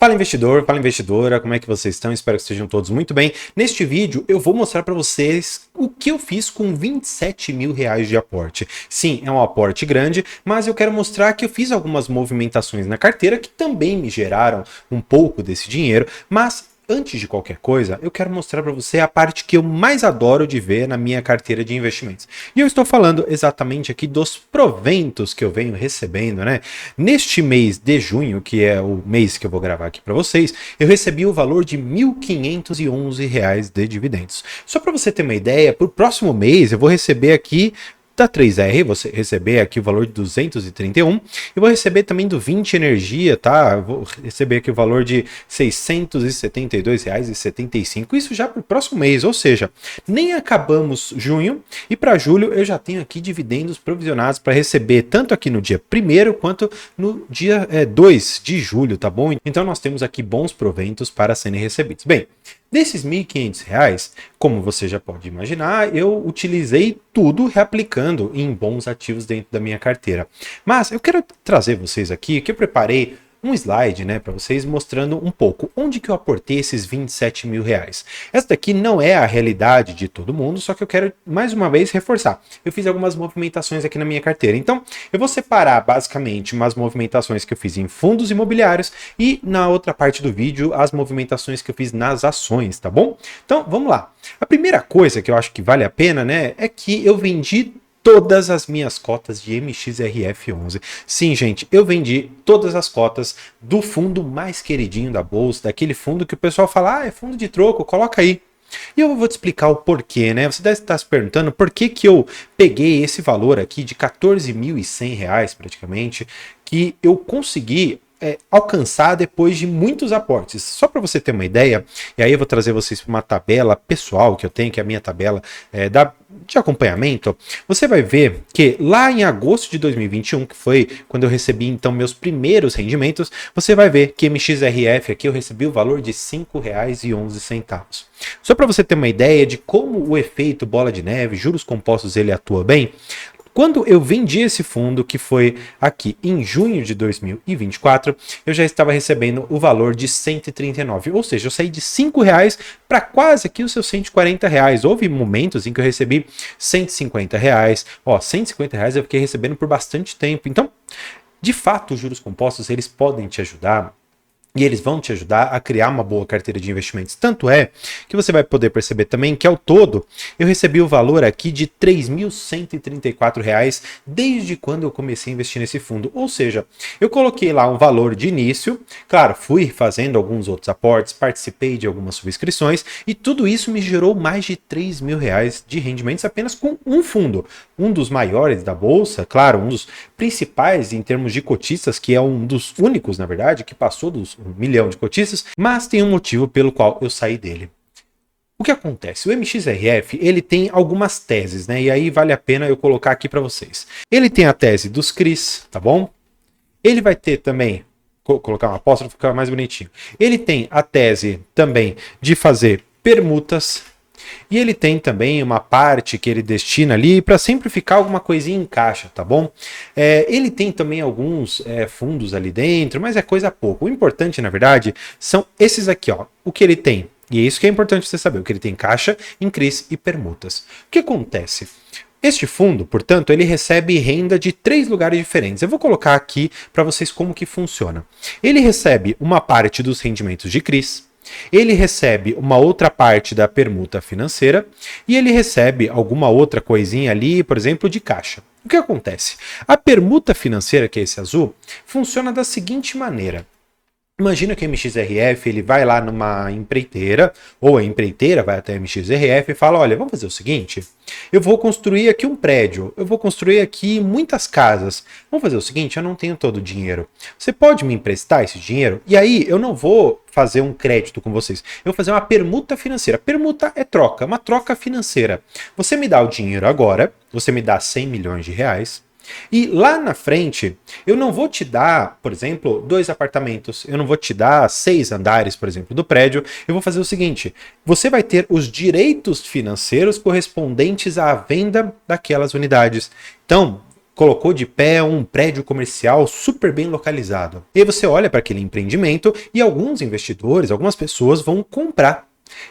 Fala investidor, fala investidora, como é que vocês estão? Espero que estejam todos muito bem. Neste vídeo eu vou mostrar para vocês o que eu fiz com 27 mil reais de aporte. Sim, é um aporte grande, mas eu quero mostrar que eu fiz algumas movimentações na carteira que também me geraram um pouco desse dinheiro, mas antes de qualquer coisa, eu quero mostrar para você a parte que eu mais adoro de ver na minha carteira de investimentos. E eu estou falando exatamente aqui dos proventos que eu venho recebendo, né? Neste mês de junho, que é o mês que eu vou gravar aqui para vocês, eu recebi o valor de R$ 1.511 de dividendos. Só para você ter uma ideia, para o próximo mês eu vou receber aqui da 3R, você receber aqui o valor de 231, e vou receber também do 20 Energia, tá? Vou receber aqui o valor de R$ 672,75, isso já para o próximo mês, ou seja, nem acabamos junho, e para julho eu já tenho aqui dividendos provisionados para receber, tanto aqui no dia 1º quanto no dia 2 de julho, tá bom? Então nós temos aqui bons proventos para serem recebidos. Bem, desses R$ 1.500, como você já pode imaginar, eu utilizei tudo reaplicando em bons ativos dentro da minha carteira. Mas eu quero trazer vocês aqui que eu preparei um slide, né, para vocês mostrando um pouco onde que eu aportei esses 27 mil reais. Essa daqui não é a realidade de todo mundo, só que eu quero mais uma vez reforçar. Eu fiz algumas movimentações aqui na minha carteira. Então, eu vou separar basicamente umas movimentações que eu fiz em fundos imobiliários e na outra parte do vídeo as movimentações que eu fiz nas ações, tá bom? Então, vamos lá. A primeira coisa que eu acho que vale a pena, né, é que eu vendi todas as minhas cotas de MXRF11. Sim, gente, eu vendi todas as cotas do fundo mais queridinho da bolsa, daquele fundo que o pessoal fala, é fundo de troco, coloca aí. E eu vou te explicar o porquê, né? Você deve estar se perguntando por que que eu peguei esse valor aqui de R$ 14.100 praticamente, que eu consegui alcançar depois de muitos aportes. Só para você ter uma ideia, e aí eu vou trazer vocês para uma tabela pessoal que eu tenho, que é a minha tabela de acompanhamento. Você vai ver que lá em agosto de 2021, que foi quando eu recebi então meus primeiros rendimentos, você vai ver que MXRF aqui eu recebi o valor de R$ 5,11. Só para você ter uma ideia de como o efeito bola de neve, juros compostos, ele atua bem. Quando eu vendi esse fundo, que foi aqui em junho de 2024, eu já estava recebendo o valor de 139, ou seja, eu saí de R$ 5 para quase aqui os seus R$ 140. Houve momentos em que eu recebi R$ 150. R$ 150 eu fiquei recebendo por bastante tempo. Então, de fato, os juros compostos, eles podem te ajudar. E eles vão te ajudar a criar uma boa carteira de investimentos. Tanto é que você vai poder perceber também que ao todo eu recebi o valor aqui de R$ 3.134 desde quando eu comecei a investir nesse fundo. Ou seja, eu coloquei lá um valor de início, claro, fui fazendo alguns outros aportes, participei de algumas subscrições e tudo isso me gerou mais de R$ 3.000 de rendimentos apenas com um fundo. Um dos maiores da bolsa, claro, um dos principais em termos de cotistas, que é um dos únicos, na verdade, que passou dos 1 milhão de cotistas, mas tem um motivo pelo qual eu saí dele. O que acontece? O MXRF, ele tem algumas teses, né? E aí vale a pena eu colocar aqui para vocês. Ele tem a tese dos CRIs, tá bom? Ele vai ter também, colocar uma apóstrofe para ficar mais bonitinho. Ele tem a tese também de fazer permutas. E ele tem também uma parte que ele destina ali para sempre ficar alguma coisinha em caixa, tá bom? Ele tem também alguns fundos ali dentro, mas é coisa pouco. O importante, na verdade, são esses aqui, ó. O que ele tem, e é isso que é importante você saber, o que ele tem caixa, em CRIs e permutas. O que acontece? Este fundo, portanto, ele recebe renda de 3 lugares diferentes. Eu vou colocar aqui para vocês como que funciona. Ele recebe uma parte dos rendimentos de CRIs, ele recebe uma outra parte da permuta financeira e ele recebe alguma outra coisinha ali, por exemplo, de caixa. O que acontece? A permuta financeira, que é esse azul, funciona da seguinte maneira. Imagina que a MXRF ele vai lá numa empreiteira, ou a empreiteira vai até a MXRF e fala, olha, vamos fazer o seguinte, eu vou construir aqui um prédio, eu vou construir aqui muitas casas, vamos fazer o seguinte, eu não tenho todo o dinheiro, você pode me emprestar esse dinheiro? E aí eu não vou fazer um crédito com vocês, eu vou fazer uma permuta financeira. Permuta é troca, uma troca financeira. Você me dá o dinheiro agora, você me dá 100 milhões de reais, e lá na frente, eu não vou te dar, por exemplo, 2 apartamentos, eu não vou te dar 6 andares, por exemplo, do prédio, eu vou fazer o seguinte, você vai ter os direitos financeiros correspondentes à venda daquelas unidades. Então, colocou de pé um prédio comercial super bem localizado. E aí você olha para aquele empreendimento e alguns investidores, algumas pessoas vão comprar.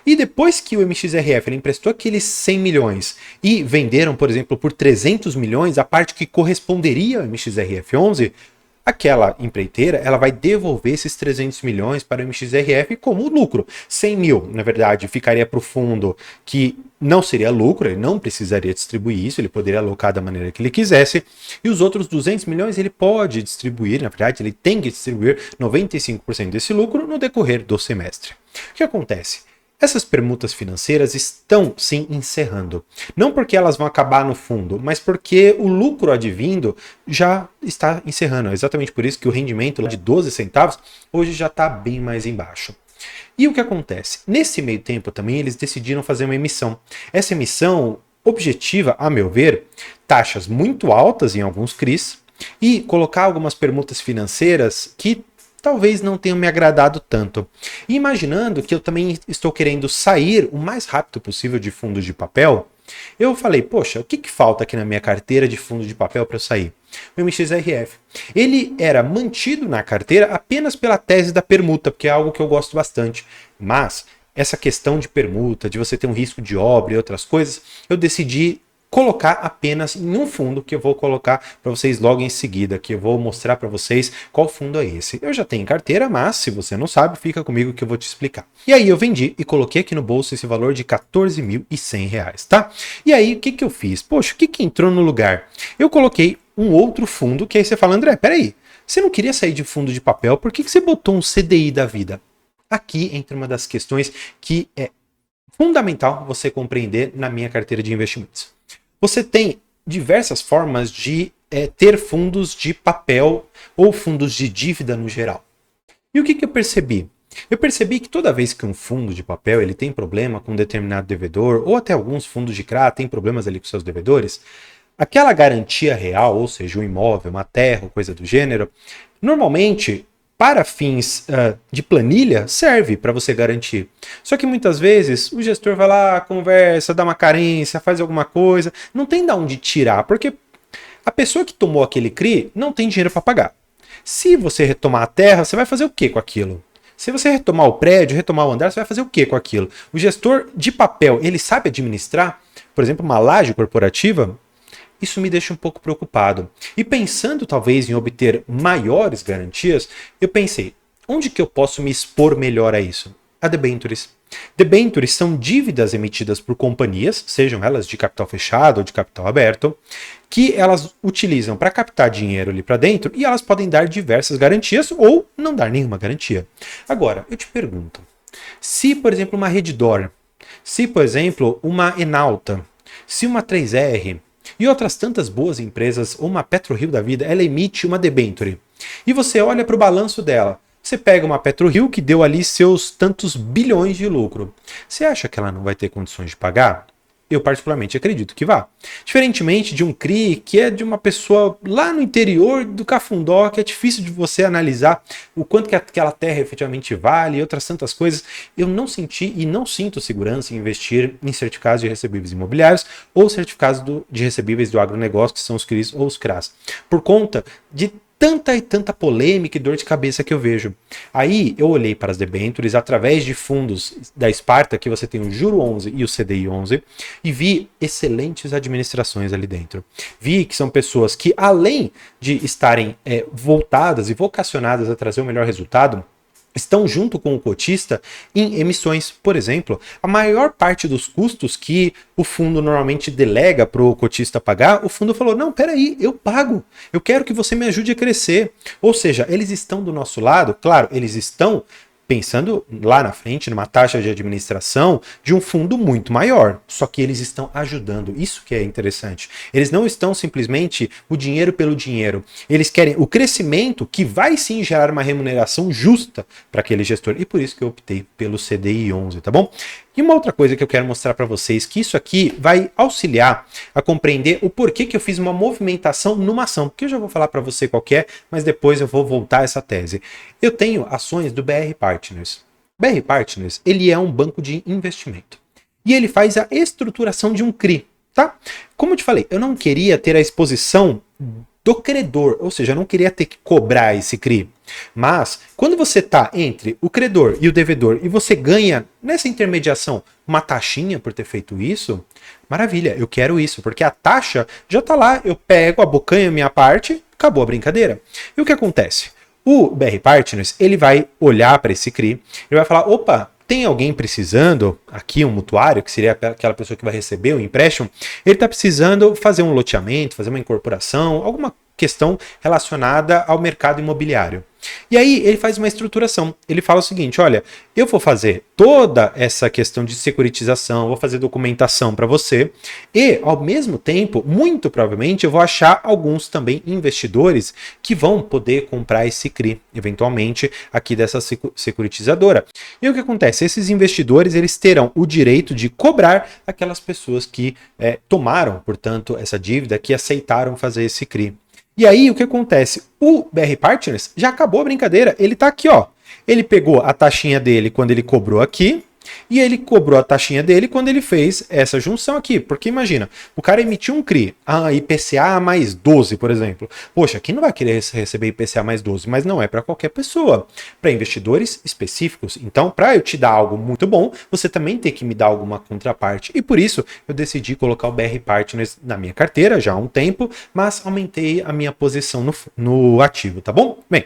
E depois que o MXRF ele emprestou aqueles 100 milhões e venderam, por exemplo, por 300 milhões, a parte que corresponderia ao MXRF11, aquela empreiteira ela vai devolver esses 300 milhões para o MXRF como lucro. 100 mil, na verdade, ficaria para o fundo que não seria lucro, ele não precisaria distribuir isso, ele poderia alocar da maneira que ele quisesse, e os outros 200 milhões ele pode distribuir, na verdade, ele tem que distribuir 95% desse lucro no decorrer do semestre. O que acontece? Essas permutas financeiras estão se encerrando. Não porque elas vão acabar no fundo, mas porque o lucro advindo já está encerrando. É exatamente por isso que o rendimento de 12 centavos hoje já está bem mais embaixo. E o que acontece? Nesse meio tempo também eles decidiram fazer uma emissão. Essa emissão objetiva, a meu ver, taxas muito altas em alguns CRIs e colocar algumas permutas financeiras que talvez não tenham me agradado tanto. E imaginando que eu também estou querendo sair o mais rápido possível de fundos de papel, eu falei, poxa, o que falta aqui na minha carteira de fundo de papel para eu sair? O MXRF. Ele era mantido na carteira apenas pela tese da permuta, porque é algo que eu gosto bastante. Mas essa questão de permuta, de você ter um risco de obra e outras coisas, eu decidi colocar apenas em um fundo que eu vou colocar para vocês logo em seguida, que eu vou mostrar para vocês qual fundo é esse. Eu já tenho carteira, mas se você não sabe, fica comigo que eu vou te explicar. E aí eu vendi e coloquei aqui no bolso esse valor de R$14.100, tá? E aí o que eu fiz? Poxa, o que entrou no lugar? Eu coloquei um outro fundo, que aí você fala, André, peraí, você não queria sair de fundo de papel, por que você botou um CDI da vida? Aqui entra uma das questões que é fundamental você compreender na minha carteira de investimentos. Você tem diversas formas de ter fundos de papel ou fundos de dívida no geral. E o que eu percebi? Eu percebi que toda vez que um fundo de papel ele tem problema com um determinado devedor, ou até alguns fundos de CRA têm problemas ali com seus devedores, aquela garantia real, ou seja, um imóvel, uma terra, coisa do gênero, normalmente para fins de planilha, serve para você garantir. Só que muitas vezes o gestor vai lá, conversa, dá uma carência, faz alguma coisa, não tem de onde tirar, porque a pessoa que tomou aquele CRI não tem dinheiro para pagar. Se você retomar a terra, você vai fazer o que com aquilo? Se você retomar o prédio, retomar o andar, você vai fazer o que com aquilo? O gestor de papel, ele sabe administrar, por exemplo, uma laje corporativa? Isso me deixa um pouco preocupado. E pensando talvez em obter maiores garantias, eu pensei, onde que eu posso me expor melhor a isso? A debentures. Debentures são dívidas emitidas por companhias, sejam elas de capital fechado ou de capital aberto, que elas utilizam para captar dinheiro ali para dentro e elas podem dar diversas garantias ou não dar nenhuma garantia. Agora, eu te pergunto, se por exemplo uma Redditor, se por exemplo uma Enalta, se uma 3R, e outras tantas boas empresas, ou uma PetroRio da vida, ela emite uma debenture. E você olha para o balanço dela. Você pega uma PetroRio que deu ali seus tantos bilhões de lucro. Você acha que ela não vai ter condições de pagar? Eu particularmente acredito que vá. Diferentemente de um CRI, que é de uma pessoa lá no interior do Cafundó, que é difícil de você analisar o quanto que aquela terra efetivamente vale e outras tantas coisas, eu não senti e não sinto segurança em investir em certificados de recebíveis imobiliários ou certificados de recebíveis do agronegócio, que são os CRIs ou os CRAs, por conta de tanta e tanta polêmica e dor de cabeça que eu vejo. Aí eu olhei para as debentures através de fundos da Sparta, que você tem o Juro 11 e o CDI 11, e vi excelentes administrações ali dentro. Vi que são pessoas que, além de estarem voltadas e vocacionadas a trazer o melhor resultado, estão junto com o cotista em emissões. Por exemplo, a maior parte dos custos que o fundo normalmente delega para o cotista pagar, o fundo falou, não, peraí, eu pago, eu quero que você me ajude a crescer. Ou seja, eles estão do nosso lado, claro, eles estão pensando lá na frente, numa taxa de administração de um fundo muito maior. Só que eles estão ajudando. Isso que é interessante. Eles não estão simplesmente o dinheiro pelo dinheiro. Eles querem o crescimento que vai sim gerar uma remuneração justa para aquele gestor. E por isso que eu optei pelo CDI 11, tá bom? E uma outra coisa que eu quero mostrar para vocês, que isso aqui vai auxiliar a compreender o porquê que eu fiz uma movimentação numa ação, porque eu já vou falar para você qual que é, mas depois eu vou voltar a essa tese. Eu tenho ações do BR Partners. BR Partners, ele é um banco de investimento. E ele faz a estruturação de um CRI, tá? Como eu te falei, eu não queria ter a exposição do credor, ou seja, eu não queria ter que cobrar esse CRI. Mas, quando você está entre o credor e o devedor e você ganha nessa intermediação uma taxinha por ter feito isso, maravilha, eu quero isso, porque a taxa já está lá, eu pego, abocanho a minha parte, acabou a brincadeira. E o que acontece? O BR Partners, ele vai olhar para esse CRI, ele vai falar, opa, tem alguém precisando, aqui um mutuário, que seria aquela pessoa que vai receber o empréstimo, ele está precisando fazer um loteamento, fazer uma incorporação, alguma questão relacionada ao mercado imobiliário. E aí ele faz uma estruturação. Ele fala o seguinte, olha, eu vou fazer toda essa questão de securitização, vou fazer documentação para você e, ao mesmo tempo, muito provavelmente, eu vou achar alguns também investidores que vão poder comprar esse CRI, eventualmente, aqui dessa securitizadora. E o que acontece? Esses investidores, eles terão o direito de cobrar aquelas pessoas que tomaram, portanto, essa dívida, que aceitaram fazer esse CRI. E aí, o que acontece? O BR Partners já acabou a brincadeira. Ele tá aqui, ó. Ele pegou a taxinha dele quando ele cobrou aqui e ele cobrou a taxinha dele quando ele fez essa junção aqui. Porque imagina, o cara emitiu um CRI, a IPCA mais 12, por exemplo. Poxa, quem não vai querer receber IPCA mais 12? Mas não é para qualquer pessoa, para investidores específicos. Então, para eu te dar algo muito bom, você também tem que me dar alguma contraparte. E por isso, eu decidi colocar o BR Partners na minha carteira já há um tempo, mas aumentei a minha posição no ativo, tá bom? Bem,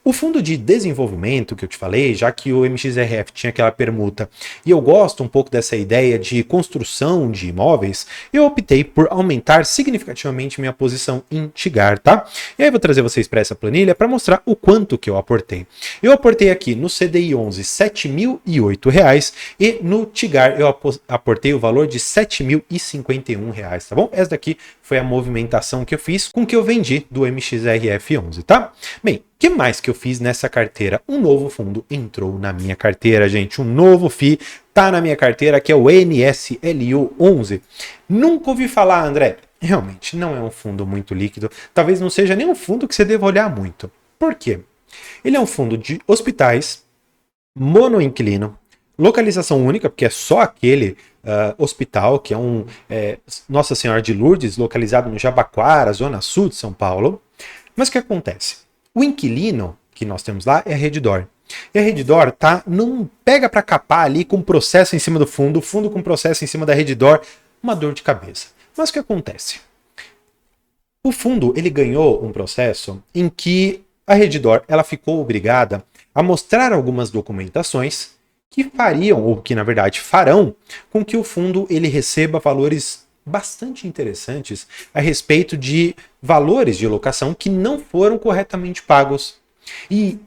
o fundo de desenvolvimento que eu te falei, já que o MXRF tinha aquela permuta e eu gosto um pouco dessa ideia de construção de imóveis, eu optei por aumentar significativamente minha posição em Tigar, tá? E aí eu vou trazer vocês para essa planilha para mostrar o quanto que eu aportei. Eu aportei aqui no CDI 11 R$ 7.008 e no Tigar eu aportei o valor de R$ 7.051, tá bom? Essa daqui foi a movimentação que eu fiz com que eu vendi do MXRF 11, tá? Bem, o que mais que eu fiz nessa carteira? Um novo fundo entrou na minha carteira, gente. Um novo FII tá na minha carteira, que é o NSLU 11. Nunca ouvi falar, André. Realmente, não é um fundo muito líquido. Talvez não seja nem um fundo que você deva olhar muito. Por quê? Ele é um fundo de hospitais, monoinquilino, localização única, porque é só aquele hospital, que é Nossa Senhora de Lourdes, localizado no Jabaquara, zona sul de São Paulo. Mas o que acontece? O inquilino que nós temos lá é a Redditor. E a Redditor não pega para capar ali com processo em cima do fundo, o fundo com processo em cima da Redditor, uma dor de cabeça. Mas o que acontece? O fundo ele ganhou um processo em que a Redditor ela ficou obrigada a mostrar algumas documentações que fariam, ou que na verdade farão, com que o fundo ele receba valores bastante interessantes a respeito de valores de locação que não foram corretamente pagos. E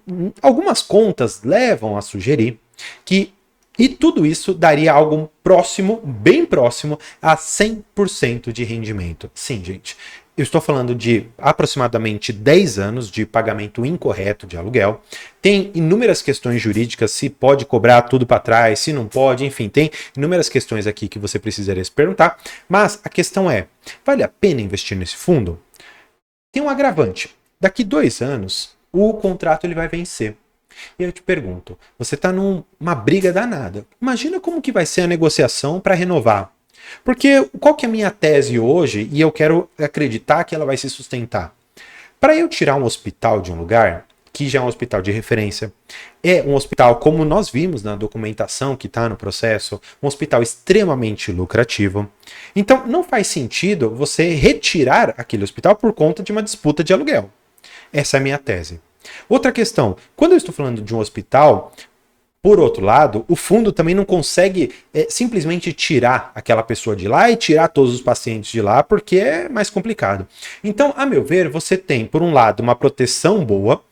algumas contas levam a sugerir que tudo isso daria algo próximo, bem próximo, a 100% de rendimento. Sim, gente. Eu estou falando de aproximadamente 10 anos de pagamento incorreto de aluguel. Tem inúmeras questões jurídicas, se pode cobrar tudo para trás, se não pode, enfim, tem inúmeras questões aqui que você precisaria se perguntar. Mas a questão é, vale a pena investir nesse fundo? Tem um agravante. Daqui 2 anos, o contrato ele vai vencer. E eu te pergunto, você está numa briga danada. Imagina como que vai ser a negociação para renovar. Porque qual que é a minha tese hoje, e eu quero acreditar que ela vai se sustentar? Para eu tirar um hospital de um lugar, que já é um hospital de referência, é um hospital, como nós vimos na documentação que está no processo, um hospital extremamente lucrativo. Então não faz sentido você retirar aquele hospital por conta de uma disputa de aluguel. Essa é a minha tese. Outra questão, quando eu estou falando de um hospital, por outro lado, o fundo também não consegue simplesmente tirar aquela pessoa de lá e tirar todos os pacientes de lá, porque é mais complicado. Então, a meu ver, você tem, por um lado, uma proteção boa.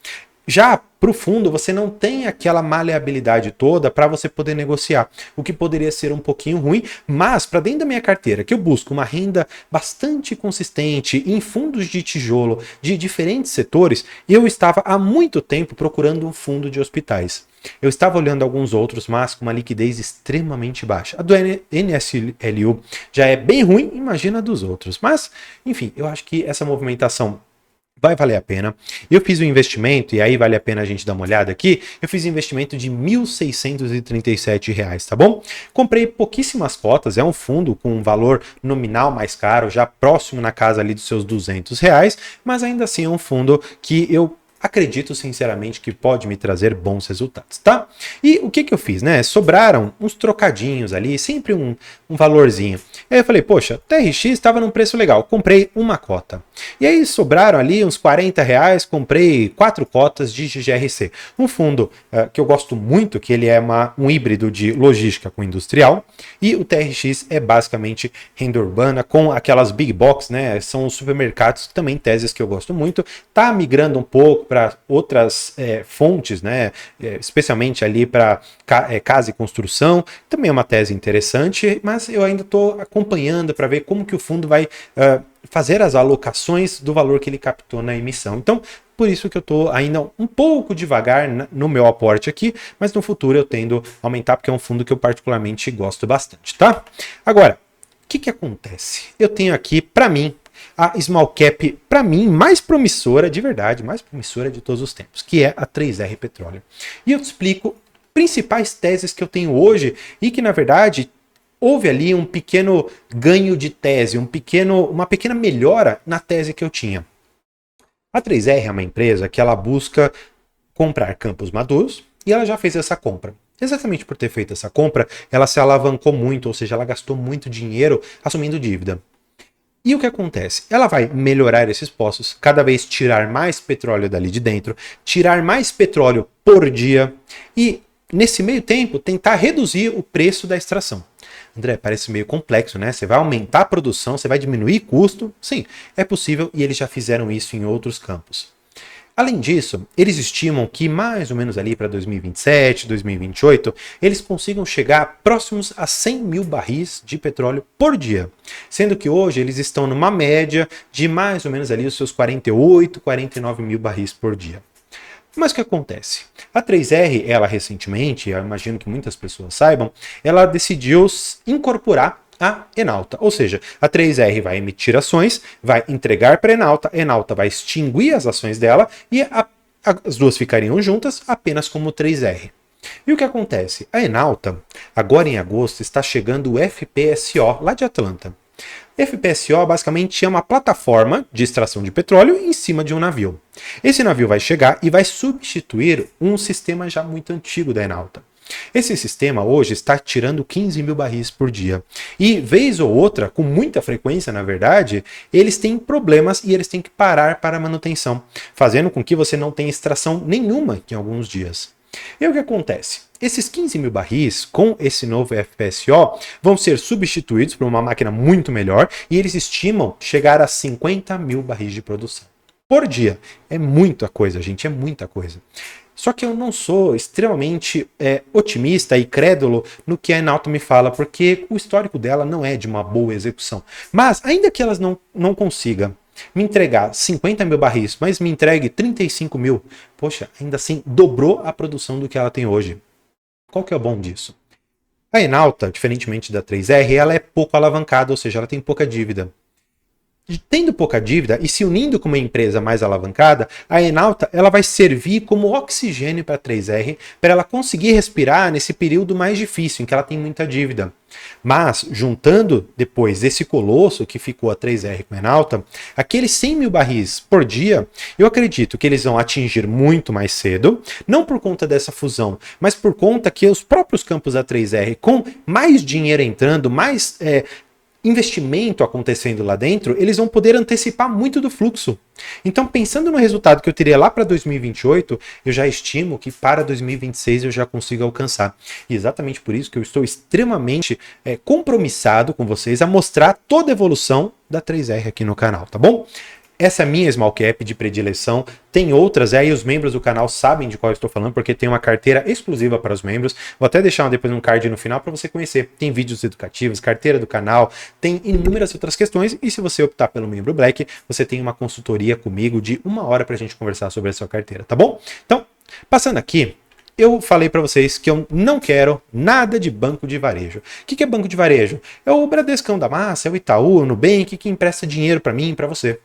Já para o fundo, você não tem aquela maleabilidade toda para você poder negociar, o que poderia ser um pouquinho ruim, mas para dentro da minha carteira, que eu busco uma renda bastante consistente em fundos de tijolo de diferentes setores, eu estava há muito tempo procurando um fundo de hospitais. Eu estava olhando alguns outros, mas com uma liquidez extremamente baixa. A do NSLU já é bem ruim, imagina a dos outros. Mas, enfim, eu acho que essa movimentação vai valer a pena. Eu fiz um investimento, e aí vale a pena a gente dar uma olhada aqui, eu fiz um investimento de R$ 1.637, tá bom? Comprei pouquíssimas cotas, é um fundo com um valor nominal mais caro, já próximo na casa ali dos seus R$ 200, mas ainda assim é um fundo que eu acredito sinceramente que pode me trazer bons resultados, tá? E o que eu fiz, né? Sobraram uns trocadinhos ali, sempre um valorzinho. Aí eu falei, poxa, TRX estava num preço legal, comprei uma cota. E aí sobraram ali uns R$ 40, comprei 4 cotas de GGRC. Um fundo que eu gosto muito, que ele é um híbrido de logística com industrial, e o TRX é basicamente renda urbana com aquelas big box, né? São os supermercados, também teses que eu gosto muito. Tá migrando um pouco para outras fontes, né? Especialmente ali para casa e construção, também é uma tese interessante, mas eu ainda estou acompanhando para ver como que o fundo vai fazer as alocações do valor que ele captou na emissão. Então, por isso que eu estou ainda um pouco devagar no meu aporte aqui, mas no futuro eu tendo a aumentar, porque é um fundo que eu particularmente gosto bastante, tá? Agora, o que acontece? Eu tenho aqui, para mim, a small cap, para mim, mais promissora, de verdade, mais promissora de todos os tempos, que é a 3R Petróleo. E eu te explico principais teses que eu tenho hoje e que, na verdade, houve ali um pequeno ganho de tese, uma pequena melhora na tese que eu tinha. A 3R é uma empresa que ela busca comprar campos maduros e ela já fez essa compra. Exatamente por ter feito essa compra, ela se alavancou muito, ou seja, ela gastou muito dinheiro assumindo dívida. E o que acontece? Ela vai melhorar esses poços, cada vez tirar mais petróleo dali de dentro, tirar mais petróleo por dia e, nesse meio tempo, tentar reduzir o preço da extração. André, parece meio complexo, né? Você vai aumentar a produção, você vai diminuir custo? Sim, é possível e eles já fizeram isso em outros campos. Além disso, eles estimam que mais ou menos ali para 2027, 2028, eles consigam chegar próximos a 100 mil barris de petróleo por dia. Sendo que hoje eles estão numa média de mais ou menos ali os seus 48, 49 mil barris por dia. Mas o que acontece? A 3R, ela recentemente, eu imagino que muitas pessoas saibam, ela decidiu incorporar a Enauta, ou seja, a 3R vai emitir ações, vai entregar para a Enauta vai extinguir as ações dela e as duas ficariam juntas apenas como 3R. E o que acontece? A Enauta, agora em agosto, está chegando o FPSO lá de Atlanta. FPSO basicamente é uma plataforma de extração de petróleo em cima de um navio. Esse navio vai chegar e vai substituir um sistema já muito antigo da Enauta. Esse sistema hoje está tirando 15 mil barris por dia. E vez ou outra, com muita frequência na verdade, eles têm problemas e eles têm que parar para manutenção, fazendo com que você não tenha extração nenhuma em alguns dias. E o que acontece? Esses 15 mil barris com esse novo FPSO vão ser substituídos por uma máquina muito melhor e eles estimam chegar a 50 mil barris de produção por dia. É muita coisa, gente, é muita coisa. Só que eu não sou extremamente otimista e crédulo no que a Enauta me fala, porque o histórico dela não é de uma boa execução. Mas, ainda que elas não consigam me entregar 50 mil barris, mas me entregue 35 mil, poxa, ainda assim dobrou a produção do que ela tem hoje. Qual que é o bom disso? A Enauta, diferentemente da 3R, ela é pouco alavancada, ou seja, ela tem pouca dívida. Tendo pouca dívida e se unindo com uma empresa mais alavancada, a Enauta ela vai servir como oxigênio para a 3R para ela conseguir respirar nesse período mais difícil em que ela tem muita dívida. Mas, juntando depois esse colosso que ficou a 3R com a Enauta, aqueles 100 mil barris por dia, eu acredito que eles vão atingir muito mais cedo, não por conta dessa fusão, mas por conta que os próprios campos da 3R, com mais dinheiro entrando, mais investimento acontecendo lá dentro, eles vão poder antecipar muito do fluxo. Então, pensando no resultado que eu teria lá para 2028, eu já estimo que para 2026 eu já consigo alcançar. E exatamente por isso que eu estou extremamente compromissado com vocês a mostrar toda a evolução da 3R aqui no canal, tá bom? Essa é a minha small cap de predileção. Tem outras, aí os membros do canal sabem de qual eu estou falando, porque tem uma carteira exclusiva para os membros. Vou até deixar depois um card no final para você conhecer. Tem vídeos educativos, carteira do canal, tem inúmeras outras questões. E se você optar pelo membro Black, você tem uma consultoria comigo de 1 hora para a gente conversar sobre a sua carteira, tá bom? Então, passando aqui, eu falei para vocês que eu não quero nada de banco de varejo. O que é banco de varejo? É o Bradescão da Massa, é o Itaú, o Nubank, que empresta dinheiro para mim e para você.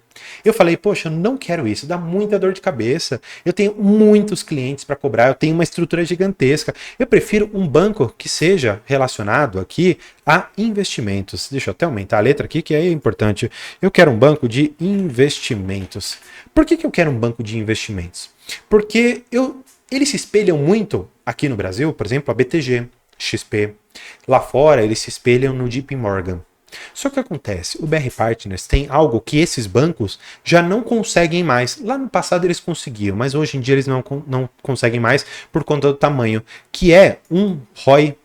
Eu falei, poxa, eu não quero isso, dá muita dor de cabeça. Eu tenho muitos clientes para cobrar, eu tenho uma estrutura gigantesca. Eu prefiro um banco que seja relacionado aqui a investimentos. Deixa eu até aumentar a letra aqui, que é importante. Eu quero um banco de investimentos. Por que eu quero um banco de investimentos? Porque eles se espelham muito aqui no Brasil, por exemplo, a BTG, XP. Lá fora, eles se espelham no JP Morgan. Só que acontece, o BR Partners tem algo que esses bancos já não conseguem mais. Lá no passado eles conseguiam, mas hoje em dia eles não conseguem mais por conta do tamanho, que é um ROI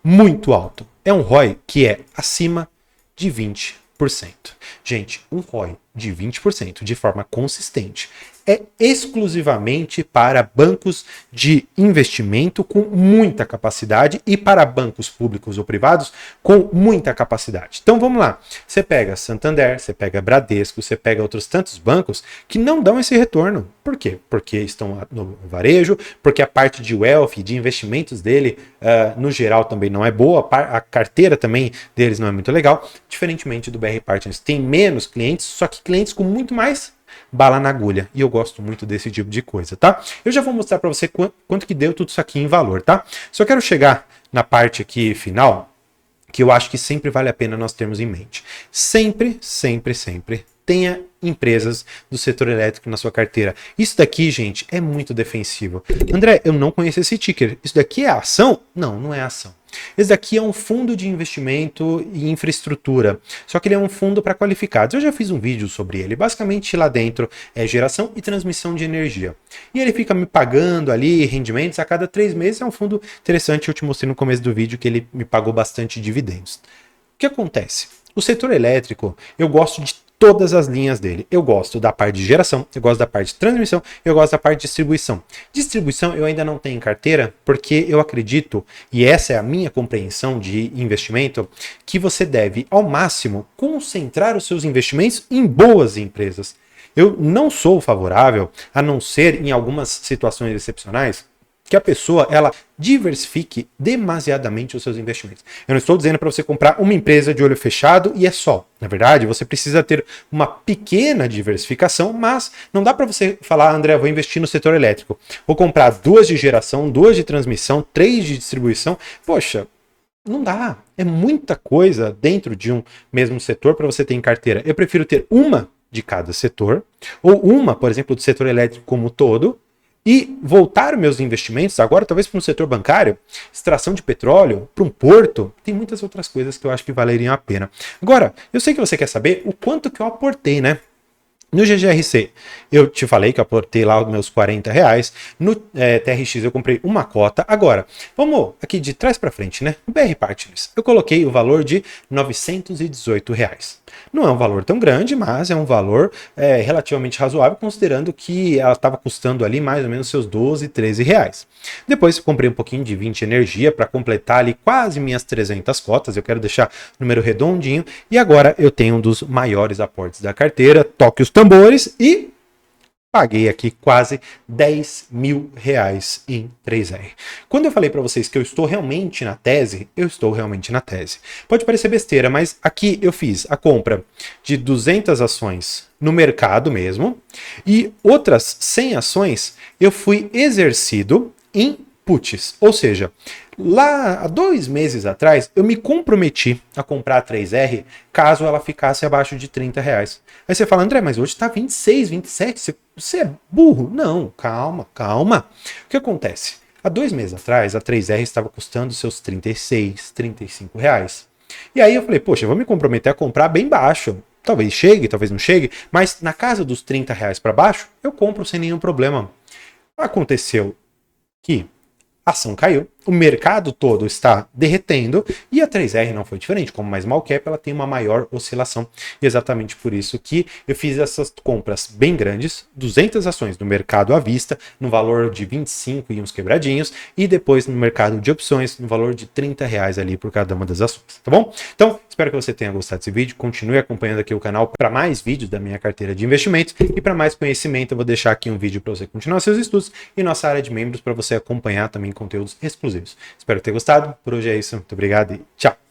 muito alto. É um ROI que é acima de 20%. Gente, um ROI de 20% de forma consistente é exclusivamente para bancos de investimento com muita capacidade e para bancos públicos ou privados com muita capacidade. Então vamos lá, você pega Santander, você pega Bradesco, você pega outros tantos bancos que não dão esse retorno. Por quê? Porque estão no varejo, porque a parte de wealth, de investimentos dele, no geral também não é boa, a carteira também deles não é muito legal, diferentemente do BR Partners. Tem menos clientes, só que clientes com muito mais bala na agulha. E eu gosto muito desse tipo de coisa, tá? Eu já vou mostrar para você quanto que deu tudo isso aqui em valor, tá? Só quero chegar na parte aqui final, que eu acho que sempre vale a pena nós termos em mente. Sempre, sempre, sempre tenha empresas do setor elétrico na sua carteira. Isso daqui, gente, é muito defensivo. André, eu não conheço esse ticker. Isso daqui é ação? Não, não é ação. Esse daqui é um fundo de investimento em infraestrutura, só que ele é um fundo para qualificados. Eu já fiz um vídeo sobre ele. Basicamente lá dentro é geração e transmissão de energia. E ele fica me pagando ali rendimentos a cada 3 meses. É um fundo interessante, eu te mostrei no começo do vídeo que ele me pagou bastante dividendos. O que acontece? O setor elétrico, eu gosto de todas as linhas dele. Eu gosto da parte de geração, eu gosto da parte de transmissão, eu gosto da parte de distribuição. Distribuição eu ainda não tenho em carteira, porque eu acredito, e essa é a minha compreensão de investimento, que você deve, ao máximo, concentrar os seus investimentos em boas empresas. Eu não sou favorável, a não ser em algumas situações excepcionais, que a pessoa ela diversifique demasiadamente os seus investimentos. Eu não estou dizendo para você comprar uma empresa de olho fechado e é só. Na verdade, você precisa ter uma pequena diversificação, mas não dá para você falar, André, vou investir no setor elétrico. Vou comprar 2 de geração, 2 de transmissão, 3 de distribuição. Poxa, não dá. É muita coisa dentro de um mesmo setor para você ter em carteira. Eu prefiro ter uma de cada setor, ou uma, por exemplo, do setor elétrico como um todo, e voltar meus investimentos agora talvez para um setor bancário, extração de petróleo, para um porto, tem muitas outras coisas que eu acho que valeriam a pena. Agora, eu sei que você quer saber o quanto que eu aportei, né? No GGRC, eu te falei que eu aportei lá os meus R$40. No TRX eu comprei uma cota. Agora, vamos aqui de trás para frente, né? No BR Partners, eu coloquei o valor de R$918. Não é um valor tão grande, mas é um valor relativamente razoável, considerando que ela estava custando ali mais ou menos seus R$12, R$13. Depois eu comprei um pouquinho de 20 energia para completar ali quase minhas 300 cotas. Eu quero deixar o número redondinho. E agora eu tenho um dos maiores aportes da carteira. Toque os tambores e paguei aqui quase R$10 mil em 3R. Quando eu falei para vocês que eu estou realmente na tese, eu estou realmente na tese. Pode parecer besteira, mas aqui eu fiz a compra de 200 ações no mercado mesmo e outras 100 ações eu fui exercido em puts, ou seja, lá há 2 meses atrás eu me comprometi a comprar a 3R caso ela ficasse abaixo de R$30. Aí você fala, André, mas hoje está 26, 27, você é burro? Não, calma, calma. O que acontece? Há 2 meses atrás a 3R estava custando seus R$36, R$35. E aí eu falei, poxa, eu vou me comprometer a comprar bem baixo. Talvez chegue, talvez não chegue, mas na casa dos R$30 para baixo, eu compro sem nenhum problema. Aconteceu que a ação caiu, o mercado todo está derretendo e a 3R não foi diferente. Como mais small cap, ela tem uma maior oscilação. E exatamente por isso que eu fiz essas compras bem grandes, 200 ações no mercado à vista, no valor de 25 e uns quebradinhos, e depois no mercado de opções, no valor de R$ 30 ali por cada uma das ações, tá bom? Então, espero que você tenha gostado desse vídeo. Continue acompanhando aqui o canal para mais vídeos da minha carteira de investimentos e para mais conhecimento, eu vou deixar aqui um vídeo para você continuar seus estudos e nossa área de membros para você acompanhar também conteúdos exclusivos. Espero ter gostado. Por hoje é isso. Muito obrigado e tchau!